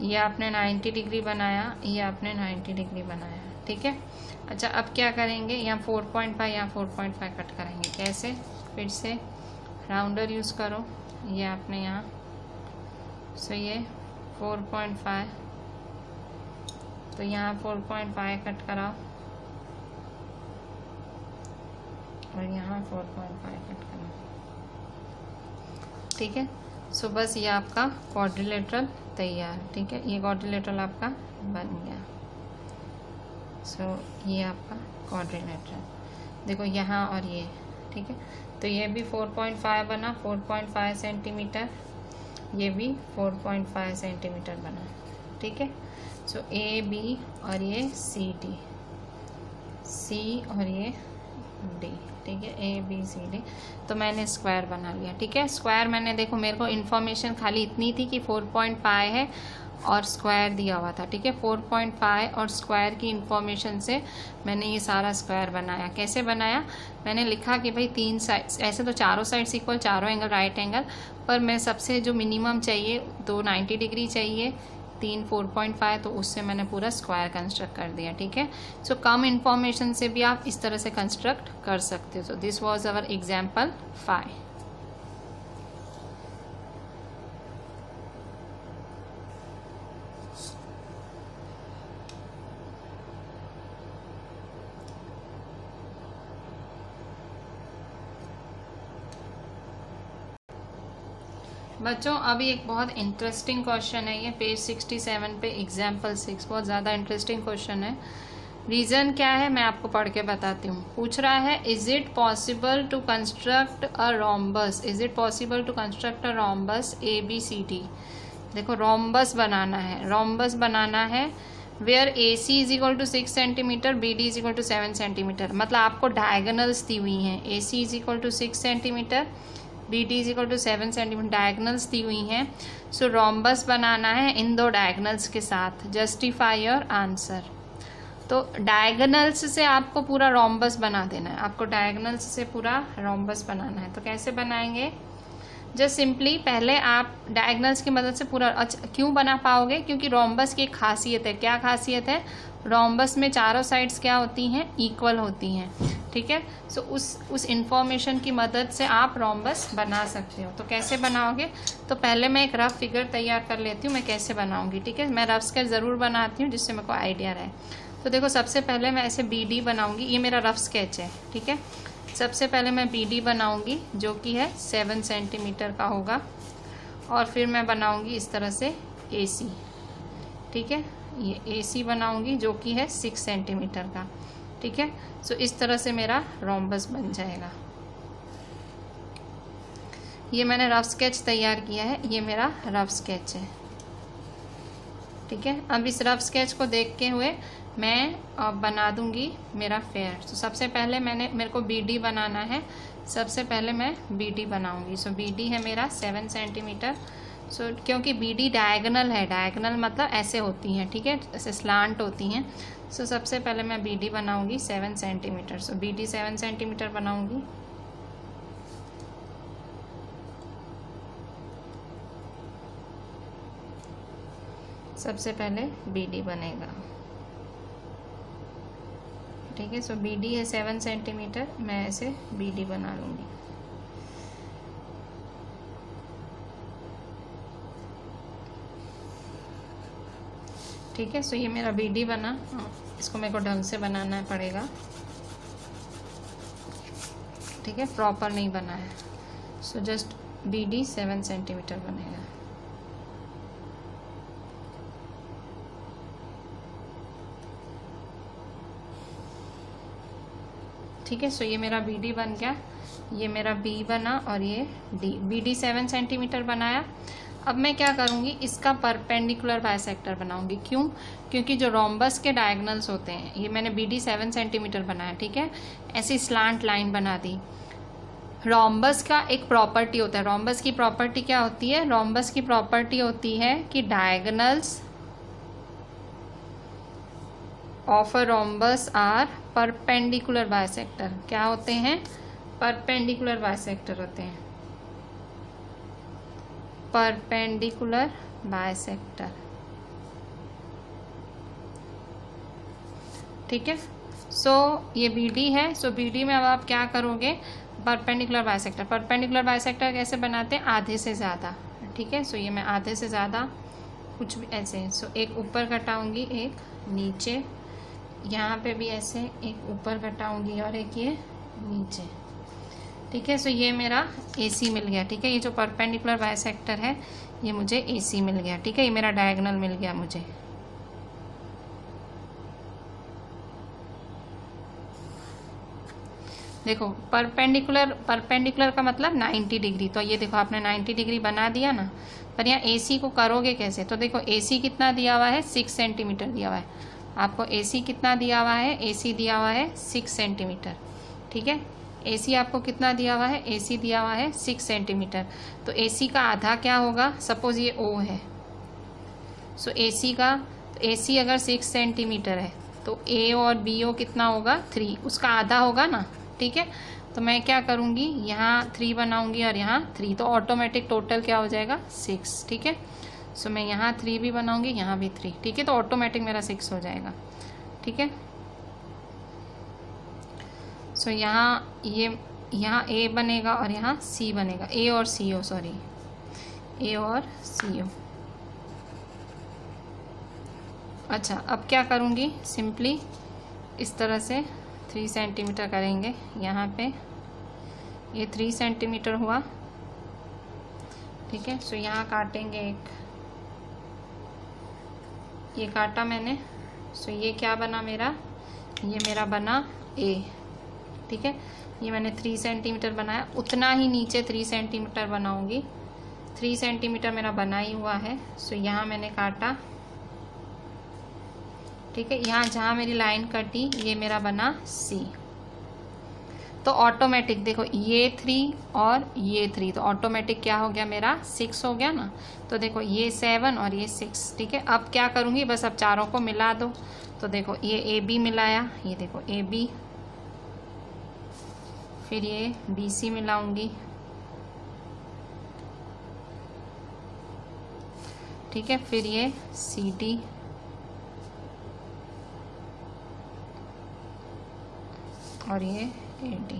ये आपने 90 डिग्री बनाया, ये आपने 90 डिग्री बनाया। ठीक है। अच्छा, अब क्या करेंगे, यहाँ 4.5 यहाँ 4.5 कट करेंगे। कैसे? फिर से राउंडर यूज़ करो। ये आपने यहाँ सो ये 4.5, तो यहाँ 4.5 कट कराओ और यहाँ 4.5 कट कराओ। ठीक है। सो बस ये आपका क्वाड्रिलेटरल तैयार। ठीक है, ये क्वाड्रिलेटरल आपका बन गया। सो ये आपका क्वाड्रिलेटरल देखो यहाँ और ये। ठीक है, तो ये भी 4.5 बना, 4.5 सेंटीमीटर, ये भी 4.5 सेंटीमीटर बना। ठीक है। सो ए बी और ये सी डी, सी और ये डी। ठीक है, ए बी सी डी। तो मैंने स्क्वायर बना लिया। ठीक है, स्क्वायर मैंने देखो, मेरे को इन्फॉर्मेशन खाली इतनी थी कि 4.5 है और स्क्वायर दिया हुआ था। ठीक है, 4.5 और स्क्वायर की इंफॉर्मेशन से मैंने ये सारा स्क्वायर बनाया। कैसे बनाया? मैंने लिखा कि भाई 3 साइड्स, ऐसे तो चारों साइड्स इक्वल, चारों एंगल राइट एंगल, पर मैं सबसे जो मिनिमम चाहिए तो 90 डिग्री चाहिए, 3 4.5, तो उससे मैंने पूरा स्क्वायर कंस्ट्रक्ट कर दिया। ठीक है। सो कम इंफॉर्मेशन से भी आप इस तरह से कंस्ट्रक्ट कर सकते हो। सो दिस वाज अवर एग्जाम्पल 5। बच्चों, अभी एक बहुत इंटरेस्टिंग क्वेश्चन है, ये पेज 67 पे एग्जाम्पल 6, बहुत ज़्यादा इंटरेस्टिंग क्वेश्चन है। रीज़न क्या है मैं आपको पढ़ के बताती हूँ। पूछ रहा है, is it possible to construct a rhombus, is it possible to construct a rhombus A B C D. देखो, रोम्बस बनाना है, रोम्बस बनाना है where A C is equal to 6 centimetre, B D is equal to 7 centimetre. मतलब आपको diagonals दी हुई हैं, A C is equal to 6 centimetre, B D is equal to 7 centimetre, diagonals दी हुई हैं। सो रोम्बस बनाना है इन दो डायगनल्स के साथ। Justify your answer. तो डायगनल्स से आपको पूरा रोम्बस बना देना है, आपको डायगनल्स से पूरा रोम्बस बनाना है। तो कैसे बनाएंगे? जस्ट सिंपली पहले आप डायगनल्स की मदद से पूरा। अच्छा, क्यों बना पाओगे? क्योंकि रोम्बस की एक खासियत है। क्या खासियत है? रोम्बस में चारों साइड्स क्या होती हैं? इक्वल होती हैं। ठीक है। सो उस इंफॉर्मेशन की मदद से आप रोम्बस बना सकते हो। तो कैसे बनाओगे? तो पहले मैं एक रफ फिगर तैयार कर लेती हूँ, मैं कैसे बनाऊंगी। ठीक है, मैं रफ स्केच ज़रूर बनाती हूँ जिससे मेरे को आइडिया रहे। तो देखो, सबसे पहले मैं ऐसे बी डी बनाऊंगी, ये मेरा रफ स्केच है। ठीक है, सबसे पहले मैं बी डी बनाऊंगी जो कि है 7 सेंटीमीटर का होगा, और फिर मैं बनाऊंगी इस तरह से ए सी। ठीक है, ये ए सी बनाऊंगी जो कि है 6 सेंटीमीटर का। ठीक है। सो इस तरह से मेरा रोम्बस बन जाएगा। ये मैंने रफ स्केच तैयार किया है, ये मेरा रफ स्केच है। ठीक है, अब इस रफ स्केच को देखते हुए मैं बना दूंगी मेरा फेयर। तो सबसे पहले मेरे को बी डी बनाना है। सबसे पहले मैं बी डी बनाऊंगी। सो बी डी है मेरा 7 सेंटीमीटर। सो क्योंकि बी डी डायगनल है, डायगनल मतलब ऐसे होती हैं। ठीक है, ऐसे स्लांट होती हैं। सो सबसे पहले मैं बी डी बनाऊंगी 7 सेंटीमीटर। सो बी डी 7 सेंटीमीटर बनाऊंगी। सबसे पहले बी डी बनेगा। ठीक है, सो बी डी है 7 सेंटीमीटर, मैं ऐसे बी डी बना लूँगी। ठीक है, सो ये मेरा बी डी बना। इसको मेरे को ढंग से बनाना पड़ेगा। ठीक है, प्रॉपर नहीं बना है। So just be D 7 centimetre बनेगा। ठीक है, सो ये मेरा बी डी बन गया। ये मेरा बी बना और ये डी, बी डी 7 सेंटीमीटर बनाया। अब मैं क्या करूँगी, इसका परपेंडिकुलर बाइसेक्टर बनाऊंगी। क्यों? क्योंकि जो रोम्बस के डायगोनल्स होते हैं, ये मैंने बी डी 7 सेंटीमीटर बनाया, ठीक है, ऐसी स्लांट लाइन बना दी। रोम्बस का एक प्रॉपर्टी होता है, रोम्बस की प्रॉपर्टी क्या होती है? रोम्बस की प्रॉपर्टी होती है कि diagonals of a rhombus are perpendicular bisector. क्या होते हैं? परपेंडिकुलर बाइसेक्टर होते हैं, परपेंडिकुलर बाइसेक्टर, ठीक है। सो ये BD है। सो BD में अब आप क्या करोगे? Perpendicular bisector. परपेंडिकुलर बाइसेक्टर कैसे बनाते हैं? आधे से ज़्यादा, ठीक है। सो ये मैं आधे से ज़्यादा कुछ भी ऐसे, सो एक ऊपर घटाऊंगी, एक नीचे, यहाँ पे भी ऐसे एक ऊपर घटाऊंगी और एक ये नीचे, ठीक है। सो ये मेरा AC मिल गया, ठीक है। ये जो परपेंडिकुलर बाइसेक्टर है ये मुझे AC मिल गया, ठीक है। ये मेरा डायगोनल मिल गया मुझे। देखो परपेंडिकुलर का मतलब 90 डिग्री। तो ये देखो आपने 90 डिग्री बना दिया ना, पर यहाँ AC को करोगे कैसे? तो देखो AC कितना दिया हुआ है? 6 सेंटीमीटर दिया हुआ है आपको। AC कितना दिया हुआ है? AC दिया हुआ है 6 सेंटीमीटर, ठीक है। AC आपको कितना दिया हुआ है? AC दिया हुआ है 6 सेंटीमीटर। तो AC का आधा क्या होगा? सपोज ये O है, सो AC का, तो AC अगर 6 सेंटीमीटर है तो A और BO कितना होगा? 3, उसका आधा होगा ना, ठीक है। तो मैं क्या करूँगी, यहाँ 3 बनाऊँगी और यहाँ 3, तो ऑटोमेटिक टोटल क्या हो जाएगा? 6, ठीक है। सो मैं यहाँ 3 भी बनाऊँगी, यहाँ भी 3, ठीक है। तो ऑटोमेटिक मेरा 6 हो जाएगा, ठीक है। सो यहाँ A बनेगा और यहाँ C बनेगा, A और CO, सॉरी A और CO। अच्छा, अब क्या करूँगी? सिंपली इस तरह से 3 सेंटीमीटर करेंगे यहाँ पे, ये 3 सेंटीमीटर हुआ, ठीक है। सो यहाँ काटेंगे एक, ये काटा मैंने। सो ये क्या बना मेरा? ये मेरा बना A, ठीक है। ये मैंने 3 सेंटीमीटर बनाया, उतना ही नीचे 3 सेंटीमीटर बनाऊंगी। 3 सेंटीमीटर मेरा बना ही हुआ है। सो यहाँ मैंने काटा, ठीक है। यहाँ जहाँ मेरी लाइन कटी ये मेरा बना C। तो ऑटोमेटिक देखो ये 3 और ये 3, तो ऑटोमेटिक क्या हो गया? मेरा 6 हो गया ना। तो देखो ये 7 और ये 6, ठीक है। अब क्या करूँगी? बस अब चारों को मिला दो। तो देखो ये AB मिलाया, ये देखो AB, फिर ये BC मिलाऊंगी, ठीक है। फिर ये CD, और ये AD,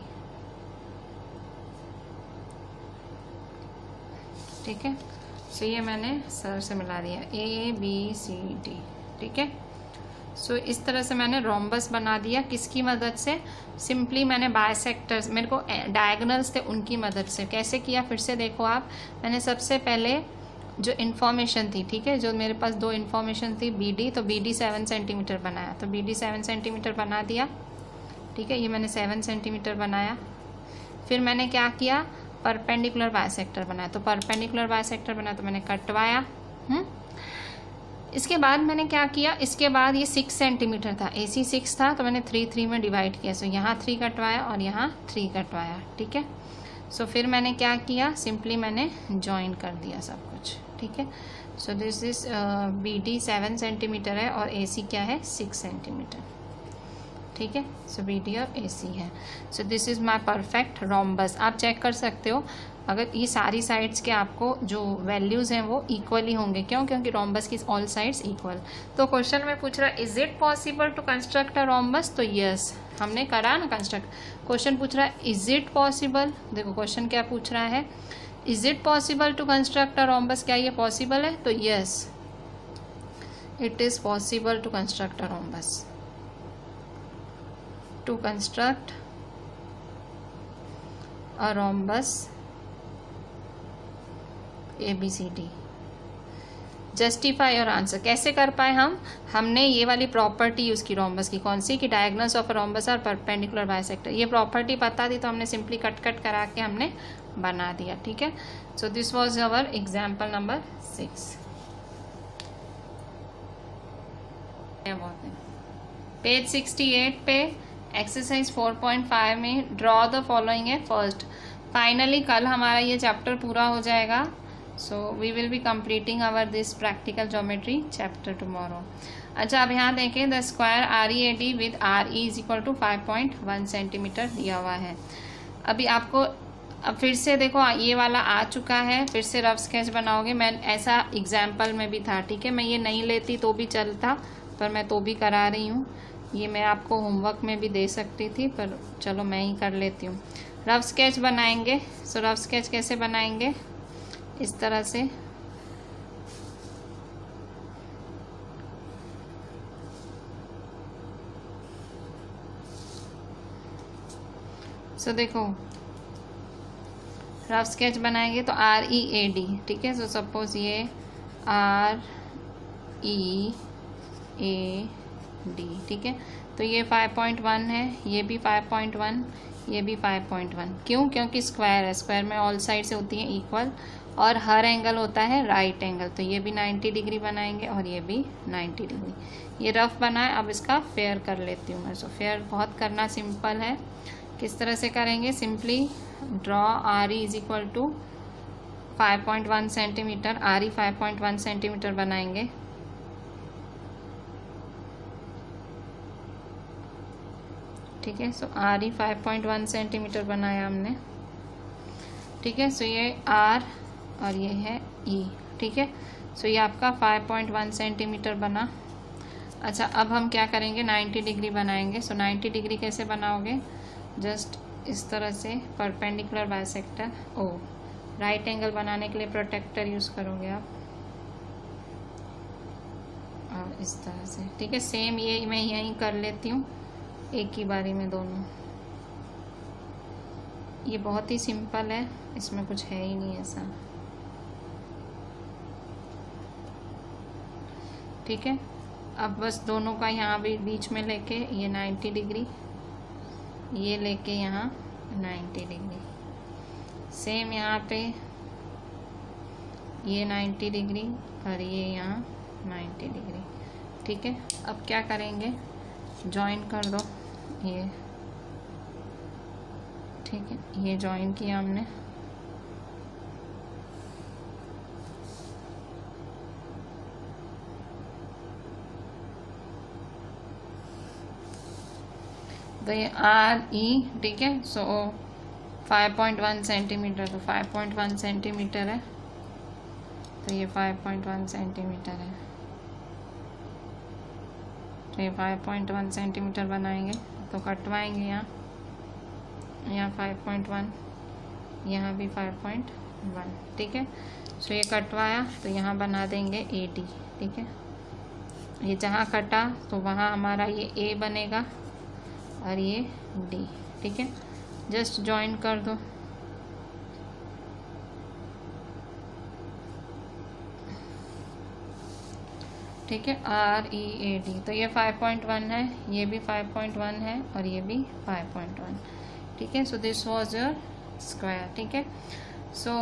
ठीक है। सो ये मैंने सर से मिला दिया, ABCD, ठीक है। सो इस तरह से मैंने रोम्बस बना दिया। किसकी मदद से? सिंपली मैंने बाइसेक्टर्स, मेरे को डायगोनल्स थे उनकी मदद से। कैसे किया? फिर से देखो आप, मैंने सबसे पहले जो इन्फॉर्मेशन थी, ठीक है, जो मेरे पास 2 इन्फॉर्मेशन थी, BD, तो BD 7 सेंटीमीटर बनाया, तो BD 7 सेंटीमीटर बना दिया, ठीक है। ये मैंने 7 सेंटीमीटर बनाया। फिर मैंने क्या किया? परपेंडिकुलर बाइसेक्टर बनाया। तो परपेंडिकुलर बाइसेक्टर बनाया तो मैंने कटवाया। इसके बाद मैंने क्या किया? इसके बाद ये 6 सेंटीमीटर था, AC 6 था, तो मैंने 3 में डिवाइड किया। सो यहाँ 3 कटवाया और यहाँ 3 कटवाया, ठीक है। सो फिर मैंने क्या किया? सिंपली मैंने ज्वाइन कर दिया सब कुछ, ठीक है। So this is BD 7 centimetre है और AC क्या है? 6 सेंटीमीटर, ठीक है। सो BD और AC है। So this is my perfect rhombus. आप चेक कर सकते हो, अगर ये सारी साइड्स के आपको जो वैल्यूज़ हैं वो इक्वली होंगे। क्यों? क्योंकि रोम्बस की ऑल साइड्स इक्वल। तो क्वेश्चन में पूछ रहा है is it possible to construct a rhombus? तो यस, हमने करा ना कंस्ट्रक्ट। क्वेश्चन पूछ रहा है इज इट पॉसिबल, देखो क्वेश्चन क्या पूछ रहा है, is it possible to construct a rhombus? क्या ये पॉसिबल है? तो yes, it is possible to construct a rhombus. To construct a rhombus ABCD, justify your answer. कैसे कर पाए हमने ये वाली प्रॉपर्टी यूज़ की रोम्बस की, कौन सी, कि diagonals of rhombus are perpendicular bisector. ये प्रॉपर्टी पता थी तो हमने सिंपली कट करा के हमने बना दिया। ठीक है, so this was our example number 6। Page 68 पे एक्सरसाइज 4.5 में ड्रॉ द फॉलोइंग है फर्स्ट। फाइनली कल हमारा ये चैप्टर पूरा हो जाएगा। So we will be completing our this practical geometry chapter tomorrow. अच्छा, अब यहाँ देखें, the square READ with RE is equal to 5.1 centimetre दिया हुआ है। अभी आपको अब फिर से देखो, ये वाला आ चुका है, फिर से रफ स्केच बनाओगे। मैं ऐसा एग्जाम्पल में भी था, ठीक है, मैं ये नहीं लेती तो भी चलता, पर मैं तो भी करा रही हूँ। ये मैं आपको होमवर्क में भी दे सकती थी, पर चलो मैं ही कर लेती हूँ। रफ स्केच बनाएंगे। सो रफ स्केच कैसे बनाएंगे, इस तरह से। सो देखो, रफ स्केच बनाएंगे तो READ, ठीक है। सो सपोज ये READ, ठीक है। तो ये 5.1 है, ये भी 5.1, ये भी 5.1। क्यों? क्योंकि स्क्वायर है, स्क्वायर में ऑल साइड से होती है इक्वल, और हर एंगल होता है राइट एंगल। तो ये भी 90 डिग्री बनाएंगे और ये भी 90 डिग्री। ये रफ बना है, अब इसका फेयर कर लेती हूँ मैं। सो फेयर बहुत करना सिंपल है। किस तरह से करेंगे, simply draw RE is equal to 5.1 centimetre. RE 5.1 centimetre बनाएंगे। ठीक है, सो RE 5.1 सेंटीमीटर बनाया हमने। ठीक है, सो ये R और ये है E, ठीक है। सो ये आपका 5.1 सेंटीमीटर बना। अच्छा, अब हम क्या करेंगे, 90 डिग्री बनाएंगे। सो 90 डिग्री कैसे बनाओगे, जस्ट इस तरह से परपेंडिकुलर बाइसेक्टर। राइट एंगल बनाने के लिए प्रोटेक्टर यूज़ करोगे आप, और इस तरह से। ठीक है, सेम ये मैं यहीं कर लेती हूँ एक ही बारी में दोनों। ये बहुत ही सिंपल है, इसमें कुछ है ही नहीं ऐसा। ठीक है, अब बस दोनों का यहाँ भी बीच में लेके ये 90 डिग्री, ये लेके यहाँ 90 डिग्री, सेम यहाँ पे ये 90 डिग्री और ये यहाँ 90 डिग्री। ठीक है, अब क्या करेंगे, जॉइन कर दो ये। ठीक है, ये जॉइन किया हमने। तो ये RE, ठीक है। सो 5.1 सेंटीमीटर, तो 5.1 सेंटीमीटर है, तो ये 5.1 सेंटीमीटर है। तो ये 5.1 सेंटीमीटर बनाएंगे, तो कटवाएंगे यहाँ 5.1, यहाँ भी 5.1। ठीक है, सो ये कटवाया, तो यहाँ बना देंगे AD। ठीक है, ये जहाँ कटा तो वहाँ हमारा ये A बनेगा और ये D। ठीक है, जस्ट जॉइन कर दो। ठीक है, READ, तो ये 5.1 है, ये भी 5.1 है और ये भी 5.1। ठीक है, so this was your square. ठीक है, सो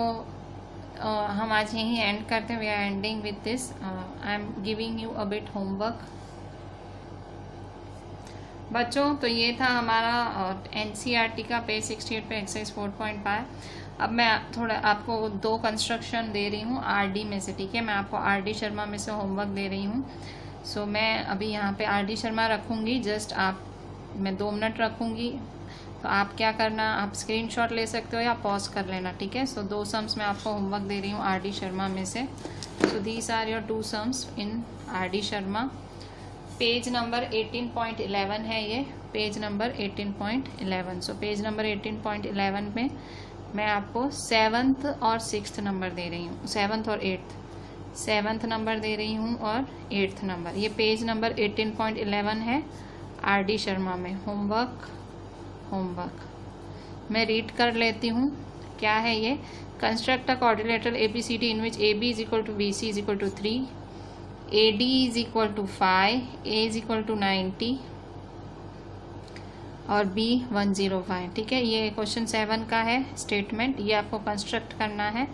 हम आज यहीं एंड करते हैं। We are ending with this. I am giving you a bit homework बच्चों। तो ये था हमारा NCERT का पेज 68 पे एक्सरसाइज 4.5। अब मैं थोड़ा आपको 2 कंस्ट्रक्शन दे रही हूँ RD में से। ठीक है, मैं आपको RD शर्मा में से होमवर्क दे रही हूँ। सो मैं अभी यहाँ पे RD शर्मा रखूँगी, जस्ट मैं 2 मिनट रखूँगी। तो आप क्या करना, आप स्क्रीनशॉट ले सकते हो या पॉज कर लेना। ठीक है, सो 2 सम्स मैं आपको होमवर्क दे रही हूँ RD शर्मा में से। So these are your 2 sums in RD Sharma. Page number 18.11 है ये, page number 18.11। So page number 18.11 में मैं आपको 7th और 6th नंबर दे रही हूँ, 7th और 8th, 7th नंबर दे रही हूँ और 8th नंबर। ये पेज नंबर 18.11 है RD शर्मा में। होमवर्क मैं रीड कर लेती हूँ। क्या है ये, construct a quadrilateral ABCD in which AB is equal to BC is equal to 3, AD is equal to 5, A is equal to 90 और B 105। ठीक है, ये क्वेश्चन 7 का है स्टेटमेंट, ये आपको कंस्ट्रक्ट करना है।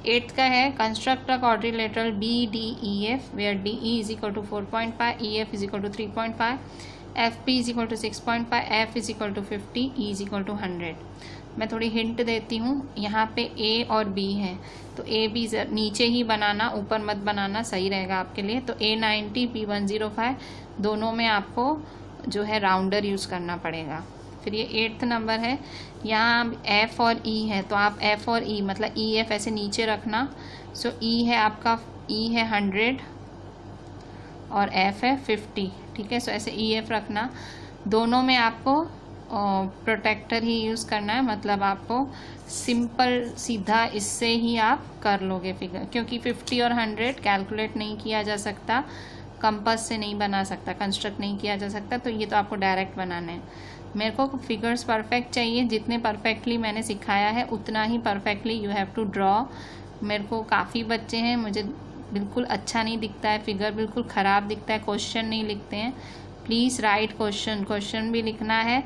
8th का है construct a quadrilateral BDEF where DE is equal to 4.5, EF is equal to 3.5, FP is equal to 6.5, F is equal to 50, E is equal to 100। मैं थोड़ी हिंट देती हूँ, यहाँ पे A और B है तो A B नीचे ही बनाना, ऊपर मत बनाना, सही रहेगा आपके लिए। तो A 90 B 105 दोनों में आपको जो है राउंडर यूज़ करना पड़ेगा। फिर ये 8th नंबर है, यहाँ F और E है तो आप F और E मतलब EF ऐसे नीचे रखना। सो E है आपका, E है 100 और F है 50। ठीक है, सो ऐसे EF रखना। दोनों में आपको प्रोटेक्टर ही यूज़ करना है, मतलब आपको सिंपल सीधा इससे ही आप कर लोगे फिगर, क्योंकि 50 और 100 कैलकुलेट नहीं किया जा सकता, कंपास से नहीं बना सकता, कंस्ट्रक्ट नहीं किया जा सकता, तो ये तो आपको डायरेक्ट बनाना है। मेरे को फिगर्स परफेक्ट चाहिए, जितने परफेक्टली मैंने सिखाया है उतना ही perfectly you have to draw. मेरे को काफ़ी बच्चे हैं, मुझे बिल्कुल अच्छा नहीं दिखता है फिगर, बिल्कुल ख़राब दिखता है, क्वेश्चन नहीं लिखते हैं। प्लीज़ राइट क्वेश्चन भी लिखना है।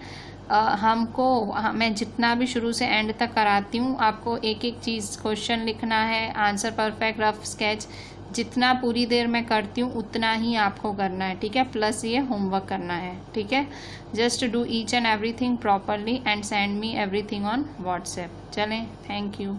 मैं जितना भी शुरू से एंड तक कराती हूँ, आपको एक एक चीज़ क्वेश्चन लिखना है, आंसर परफेक्ट, रफ स्केच, जितना पूरी देर मैं करती हूँ उतना ही आपको करना है। ठीक है, प्लस ये होमवर्क करना है। ठीक है, just do each and everything properly and send me everything on WhatsApp. चलें, थैंक यू।